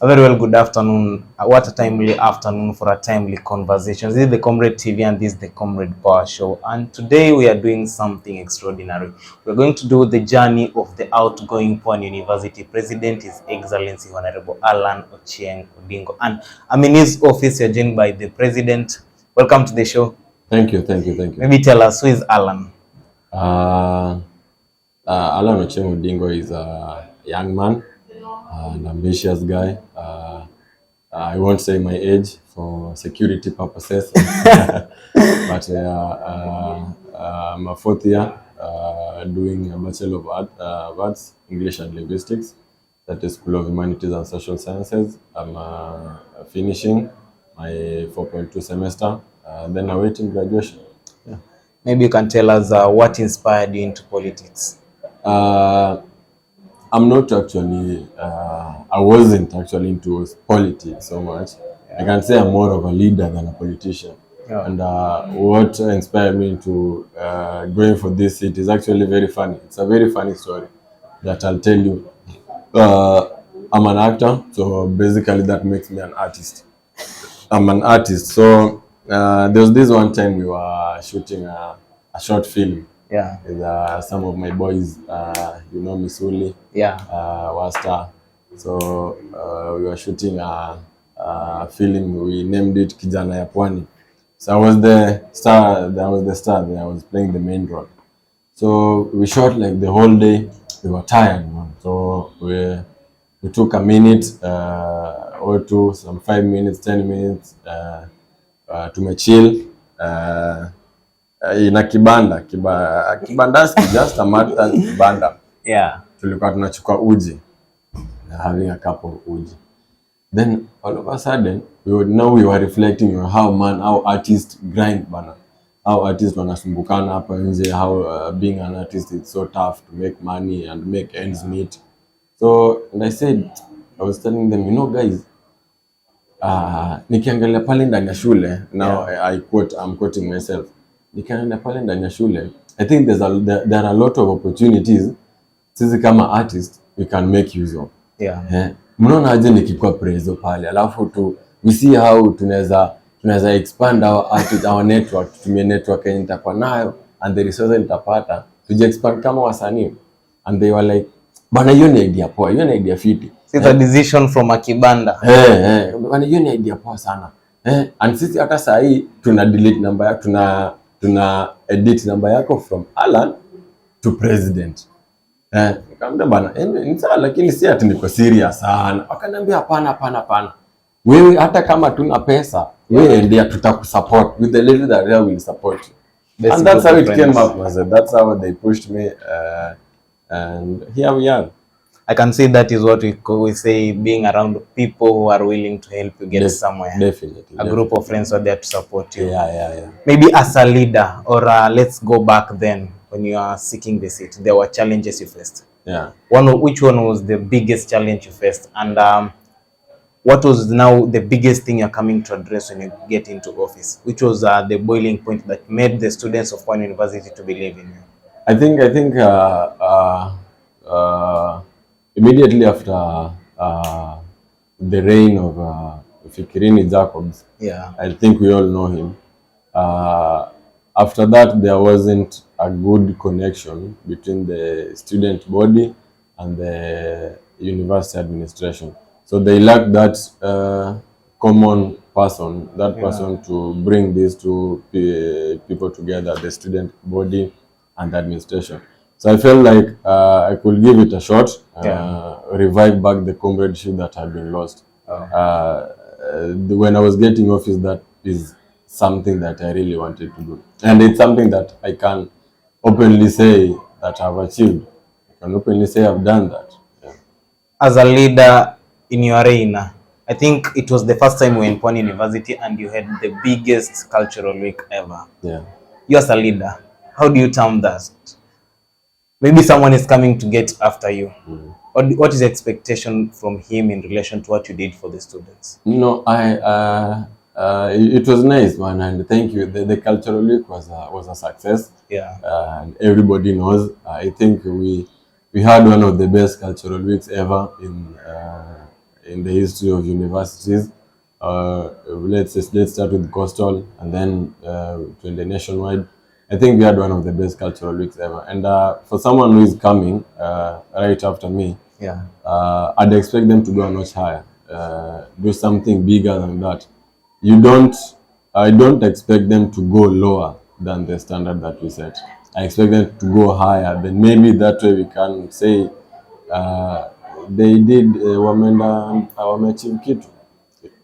A very well good afternoon. What a timely afternoon for a timely conversation. This is the Comrade TV and this is the Comrade Power Show. And today we are doing something extraordinary. We're going to do the journey of the outgoing Pwani University President, His Excellency Honorable Allan Odingo. And I'm in his office, you're joined by the President. Welcome to the show. Thank you. Maybe tell us, who is Allan? Allan Odingo is a young man, an ambitious guy. I won't say my age for security purposes, but I'm a fourth year doing a Bachelor of Arts, English and Linguistics, that is School of Humanities and Social Sciences. I'm finishing my 4.2 semester, then awaiting graduation. Yeah. Maybe you can tell us what inspired you into politics. I'm not actually, I wasn't actually into politics so much. Yeah. I can say I'm more of a leader than a politician. Yeah. And what inspired me to going for this seat is actually very funny. It's a very funny story that I'll tell you. I'm an actor, so basically that makes me an artist. I'm an artist. So there was this one time we were shooting a short film. Yeah. With some of my boys, Misuli. Yeah. Wasta. So we were shooting a film. We named it Kijana ya Pwani. So I was the star. I was playing the main role. So we shot like the whole day. We were tired, man. So we took a minute or two, some 5 minutes, 10 minutes to chill. In a kibandaski, just a matter kibanda. Yeah. Tulikuwa tunachukua uji, having a cup of uji. Then all of a sudden, we were reflecting on how artists grind bana. How artists wanasumbukana hapa nje, how being an artist is so tough to make money and make ends meet. So, and I was telling them, guys, nikiangalia pale ndani ya shule, now yeah. I'm quoting myself. Nikiangalia pale ndani ya shule, I think there are a lot of opportunities sisi kama artist we can make use of. Yeah. Mnaona aje nikikuwa prezo pale, alafu we see how tunaweza expand our network, tutumie network yenye nitakuwa nayo and the resources nitapata tuje expand kama wasanii. And they were like, bana hiyo ni idea poa, hiyo ni idea fiti. It's a decision from a kibanda. Bana hiyo ni idea poa sana. And sisi hata saa hii tuna delete number yako, tuna edit number yako from Allan to President. Nikamwambia bana, ni sawa lakini si ati niko serious sana. Wakaniambia hapana. Wewe hata kama tuna pesa, wewe ndio tutakusupport with the little that we will support you. And that's how it came up. That's how they pushed me and here we are. I can say that is what we say, being around people who are willing to help you get somewhere. Definitely. A group of friends who are there to support you. Yeah. Maybe as a leader, or let's go back then when you are seeking the seat, there were challenges you faced. Yeah. Which one was the biggest challenge you faced? And what was now the biggest thing you're coming to address when you get into office? Which was the boiling point that made the students of Pwani University to believe in you? I think immediately after the reign of Fikirini Jacobs, yeah, I think we all know him. After that, there wasn't a good connection between the student body and the university administration. So they lacked that common person, person to bring these two people together, the student body and the administration. So I felt like I could give it a shot, revive back the comradeship that had been lost. When I was getting office, that is something that I really wanted to do. And it's something that I can openly say that I've achieved. I can openly say I've done that. Yeah. As a leader in your arena, I think it was the first time we were in Pwani University and you had the biggest cultural week ever. Yeah. You as a leader, how do you term that? Maybe someone is coming to get after you. Mm. What is the expectation from him in relation to what you did for the students? No, it was nice, man, and thank you. The cultural week was a success. Yeah. And everybody knows. I think we had one of the best cultural weeks ever in the history of universities. Let's start with Coastal and then to the nationwide. I think we had one of the best cultural weeks ever. And for someone who is coming right after me, Yeah. I'd expect them to go a notch higher, do something bigger than that. I don't expect them to go lower than the standard that we set. I expect them to go higher. Then maybe that way we can say they did wameachieve kitu.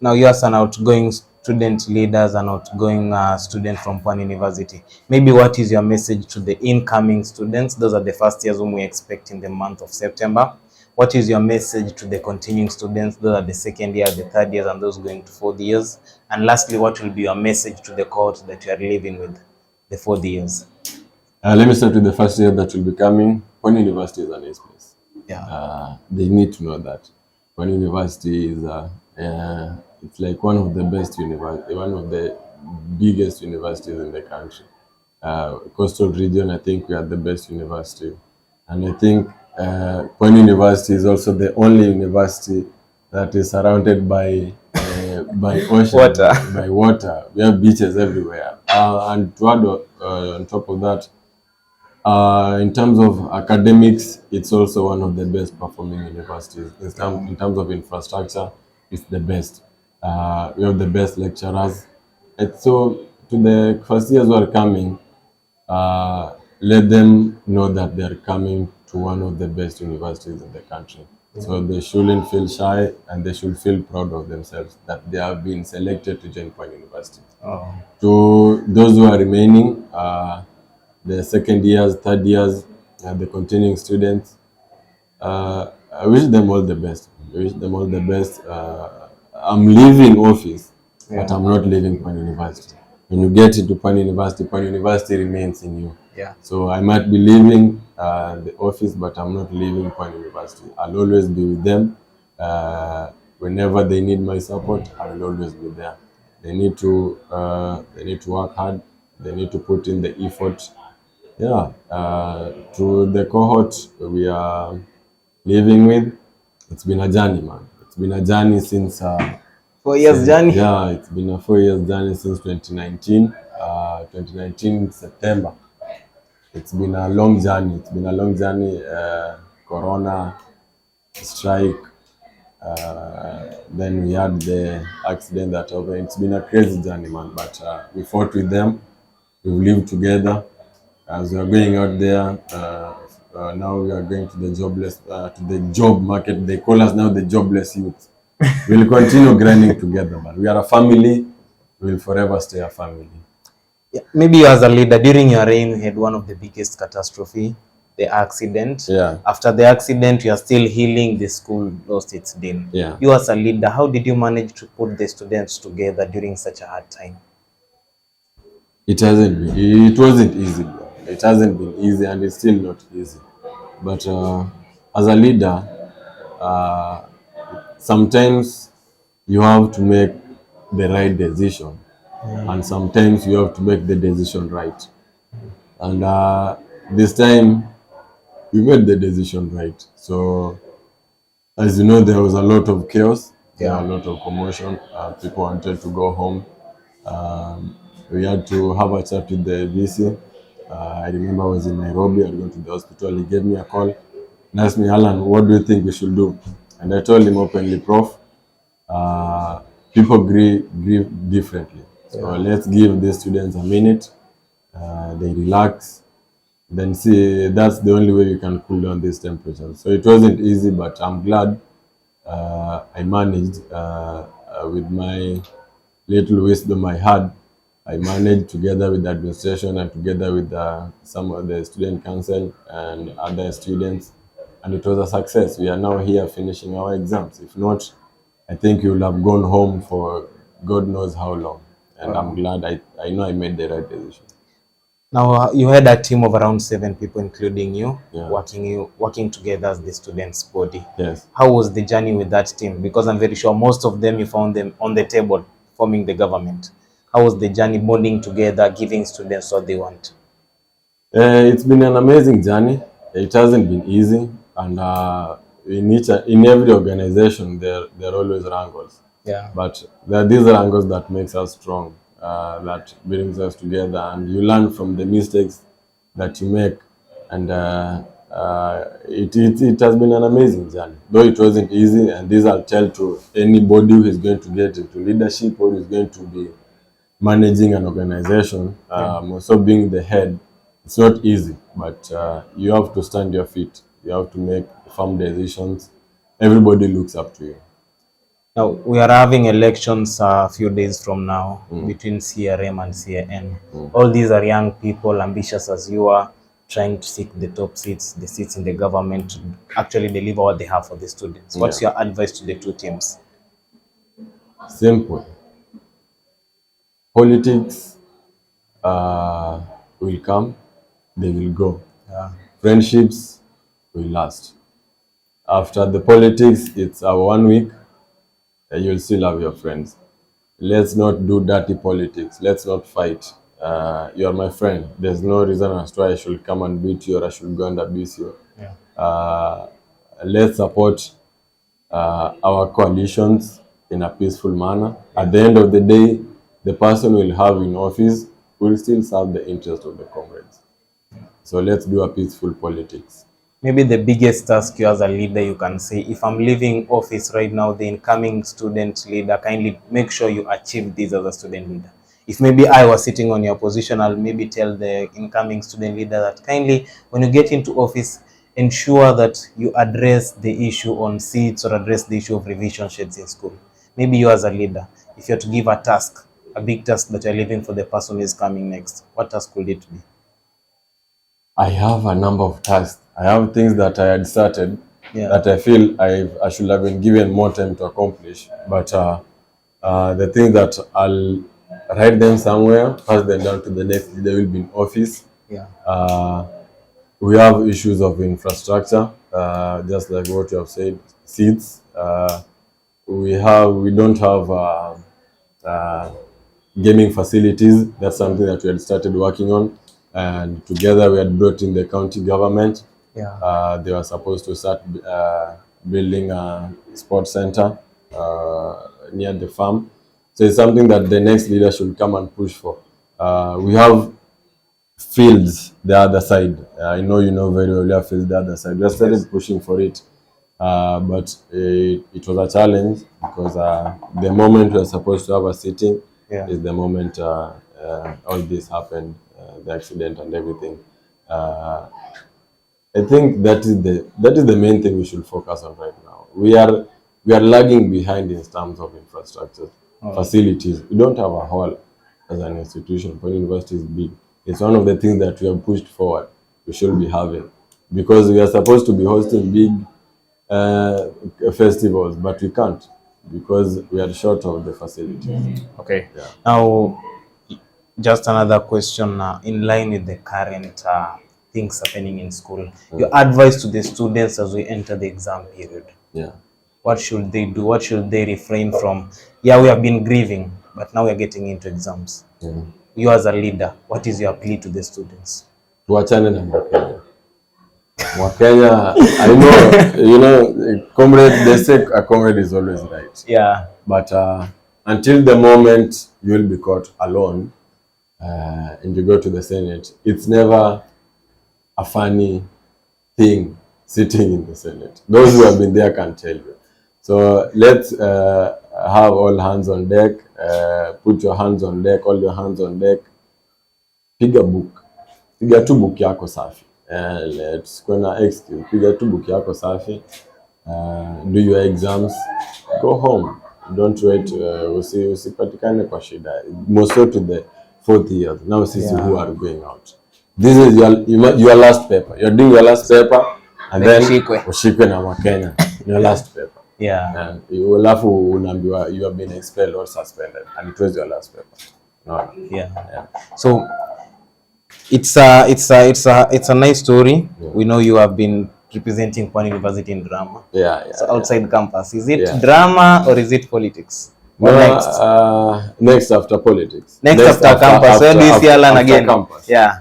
Now you as an outgoing student leaders, an outgoing student from Pwani University, maybe what is your message to the incoming students? Those are the first years whom we expect in the month of September. What is your message to the continuing students? Those are the second year, the third years, and those going to fourth years. And lastly, what will be your message to the cohort that you are living with, the fourth years? Let me start with the first year that will be coming. Pwani University is a nice place. Yeah. They need to know that Pwani University is it's like one of the best university, one of the biggest universities in the country. Coastal region, I think we are the best university, and I think Pwani University is also the only university that is surrounded by ocean, Water. by water. We have beaches everywhere, and to add on top of that, in terms of academics, it's also one of the best performing universities. In terms of infrastructure, it's the best. We have the best lecturers. And so, to the first years who are coming, let them know that they are coming to one of the best universities in the country. So they shouldn't feel shy and they should feel proud of themselves that they have been selected to join Pwani University. Oh. To those who are remaining, the second years, third years, the continuing students, I wish them all the best. I wish them all the best. I'm leaving office, but I'm not leaving Pwani University. When you get into Pwani University remains in you. Yeah. So I might be leaving the office, but I'm not leaving Pwani University. I'll always be with them. Whenever they need my support, I will always be there. They need to work hard. They need to put in the effort. Yeah. To the cohort we are living with, it's been a journey, man. It's been a journey since 4 years journey. Yeah, it's been a 4 years journey since 2019. 2019 September. It's been a long journey. Corona, strike. Then we had the accident that over. It's been a crazy journey, man. But we fought with them. We've lived together. As we are going out there, now we are going to the job market. They call us now the jobless youth. We'll continue grinding together, man. We are a family. We'll forever stay a family. Yeah. Maybe you as a leader, during your reign, you had one of the biggest catastrophe, the accident. Yeah. After the accident, you are still healing. The school lost its dean. Yeah. You as a leader, how did you manage to put the students together during such a hard time? It wasn't easy, bro. It hasn't been easy, and it's still not easy. But as a leader, sometimes you have to make the right decision, and sometimes you have to make the decision right. And this time, we made the decision right. So, as you know, there was a lot of chaos. There was a lot of commotion. People wanted to go home. We had to have a chat with the VC. I remember I was in Nairobi. I went to the hospital. He gave me a call and asked me, Allan, what do you think we should do? And I told him openly, Prof, people grieve differently. So let's give the students a minute. They relax. Then see, that's the only way we can cool down this temperature. So it wasn't easy, but I'm glad I managed with my little wisdom I had. I managed together with the administration and together with some of the student council and other students, and it was a success. We are now here finishing our exams. If not, I think you will have gone home for God knows how long. And I'm glad I know I made the right decision. Now, you had a team of around 7 people, including you, Yeah. working together as the students' body. Yes. How was the journey with that team? Because I'm very sure most of them, you found them on the table forming the government. How was the journey bonding together, giving students what they want? It's been an amazing journey. It hasn't been easy, and in every organization there are always wrangles. Yeah. But there are these wrangles that makes us strong, that brings us together, and you learn from the mistakes that you make. And it has been an amazing journey, though it wasn't easy. And this I'll tell to anybody who is going to get into leadership or is going to be managing an organization, also being the head. It's not easy, but you have to stand your feet. You have to make firm decisions. Everybody looks up to you. Now, we are having elections a few days from now between CRM and CAN. All these are young people, ambitious as you are, trying to seek the top seats, the seats in the government, to actually deliver what they have for the students. What's your advice to the two teams? Simple. Politics will come, they will go. Yeah. Friendships will last. After the politics, it's our 1 week, you'll still have your friends. Let's not do dirty politics. Let's not fight. You're my friend. There's no reason as to why I should come and beat you or I should go and abuse you. Yeah. Let's support our coalitions in a peaceful manner. At the end of the day, the person we'll have in office will still serve the interest of the comrades. So let's do a peaceful politics. Maybe the biggest task you as a leader, you can say, if I'm leaving office right now, the incoming student leader, kindly make sure you achieve this as a student leader. If maybe I was sitting on your position, I'll maybe tell the incoming student leader that kindly, when you get into office, ensure that you address the issue on seats or address the issue of revision sheds in school. Maybe you as a leader, if you're to give a task, a big task that you're leaving for the person who is coming next, what task would it be? I have a number of tasks. I have things that I had started that I feel I should have been given more time to accomplish. But the things that I'll write them somewhere, pass them down to the next leader will be in office. Yeah. We have issues of infrastructure, just like what you have said, seats. We don't have gaming facilities. That's something that we had started working on. And together we had brought in the county government. Yeah. They were supposed to start building a sports center near the farm. So it's something that the next leader should come and push for. We have fields the other side. I know you know very well we have fields the other side. We started pushing for it. But it was a challenge because the moment we were supposed to have a sitting is the moment all this happened. The accident and everything. I think that is the main thing we should focus on right now. We are lagging behind in terms of infrastructure, facilities. We don't have a hall as an institution. Pwani University is big. It's one of the things that we have pushed forward. We should be having, because we are supposed to be hosting big festivals, but we can't because we are short of the facilities. Okay. Yeah. Now, just another question in line with the current things happening in school. Your advice to the students as we enter the exam period. Yeah. What should they do? What should they refrain from? Yeah, we have been grieving, but now we're getting into exams. You as a leader, what is your plea to the students? Tuachane na Mwakenya. Mwakenya, I know, comrade, they say a comrade is always right. Yeah. But until the moment you will be caught alone, and you go to the Senate, it's never a funny thing sitting in the Senate. Those who have been there can tell you. So let's have all hands on deck. Put your hands on deck, all your hands on deck. Piga book. Piga tu book yako safi. Let's go na excuse. Piga tu book yako safi. Do your exams. Go home. Don't wait. Usipatikane kwa shida. Most to the 4th year. Now see who are going out. This is your last paper. You're doing your last paper, and then ushikwe na Wakenya. Your last paper. Yeah. And you have been expelled or suspended, and it was your last paper. No. Yeah. So it's a nice story. Yeah. We know you have been representing Pwani University in drama. So outside campus, is it drama or is it politics? Next after politics. Next after campus. Where do you see Allan again? Campus. Yeah.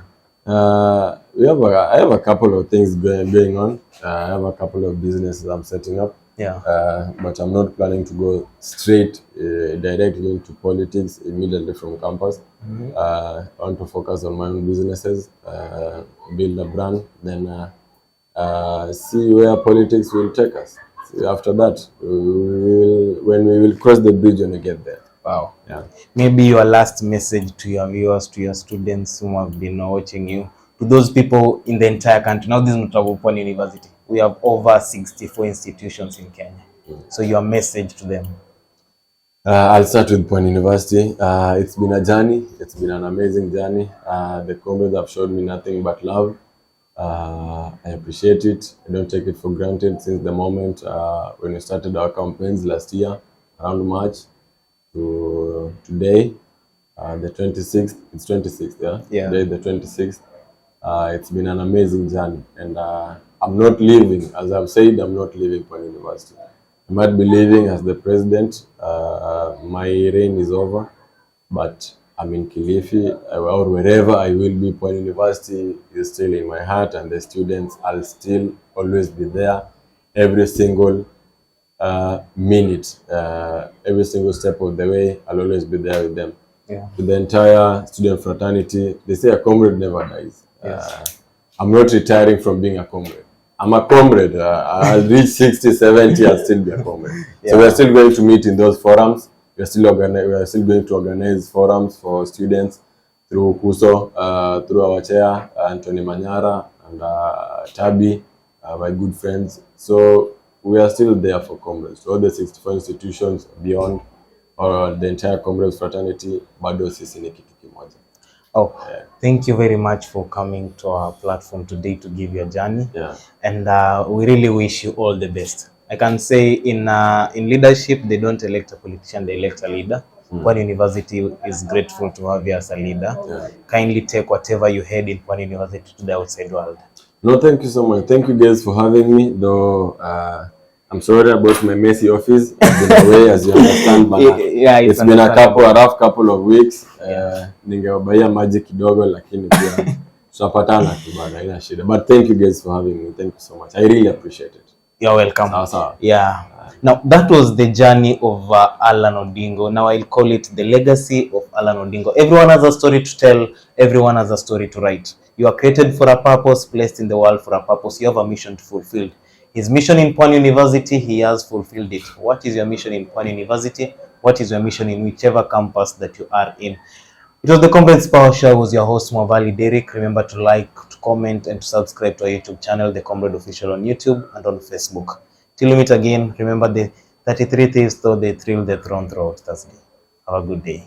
I have a couple of things going on. I have a couple of businesses I'm setting up. Yeah. But I'm not planning to go straight directly into politics immediately from campus. I want to focus on my own businesses, build a brand, then see where politics will take us. See, after that, when we will cross the bridge when we get there. Wow. Yeah. Maybe your last message to your viewers, to your students who have been watching you, to those people in the entire country. Now, this is not Pwani University. We have over 64 institutions in Kenya. So your message to them. I'll start with Pwani University. It's been a journey. It's been an amazing journey. The Comrades have showed me nothing but love. I appreciate it. I don't take it for granted since the moment when we started our campaigns last year, around March to today, the 26th. It's 26th, yeah? Yeah. Today, the 26th. It's been an amazing journey. And I'm not leaving. As I've said, I'm not leaving Pwani University. I might be leaving as the president. My reign is over. But I'm in Kilifi or wherever I will be. Pwani University is still in my heart, and the students, I'll still always be there. Every single minute, every single step of the way, I'll always be there with them. Yeah. To the entire student fraternity, they say a comrade never dies. Yes. I'm not retiring from being a comrade. I'm a comrade. I'll reach 60, 70, I'll still be a comrade. Yeah. So we're still going to meet in those forums. We are still going to organize forums for students through KUSO, through our chair, Anthony Manyara, and Tabi, my good friends. So we are still there for Comrades. All the 64 institutions beyond, or the entire Comrades fraternity, bado sisi ni kitu kimoja. Oh, thank you very much for coming to our platform today to give your journey. Yeah. And we really wish you all the best. I can say in leadership, they don't elect a politician, they elect a leader. Pwani University is grateful to have you as a leader. Yeah. Kindly take whatever you had in Pwani University to the outside world. No, thank you so much. Thank you guys for having me. Though I'm sorry about my messy office. I've been away, as you understand, but Yeah, it's been a rough couple of weeks. Ningewabaia maji kidogo, lakini pia tutapatana tu bana, haina shida. But thank you guys for having me. Thank you so much. I really appreciate it. You're welcome. Sawa. Yeah. Now, that was the journey of Allan Odingo. Now, I'll call it the legacy of Allan Odingo. Everyone has a story to tell. Everyone has a story to write. You are created for a purpose, placed in the world for a purpose. You have a mission to fulfill. His mission in Pwani University, he has fulfilled it. What is your mission in Pwani University? What is your mission in whichever campus that you are in? It was the Comrades Power Show. I was your host, Mwavali Derek. Remember to like, to comment, and to subscribe to our YouTube channel, The Comrade Official, on YouTube and on Facebook. Till we meet again, remember the 33 thieves, though they thrill the throne throughout Thursday. Have a good day.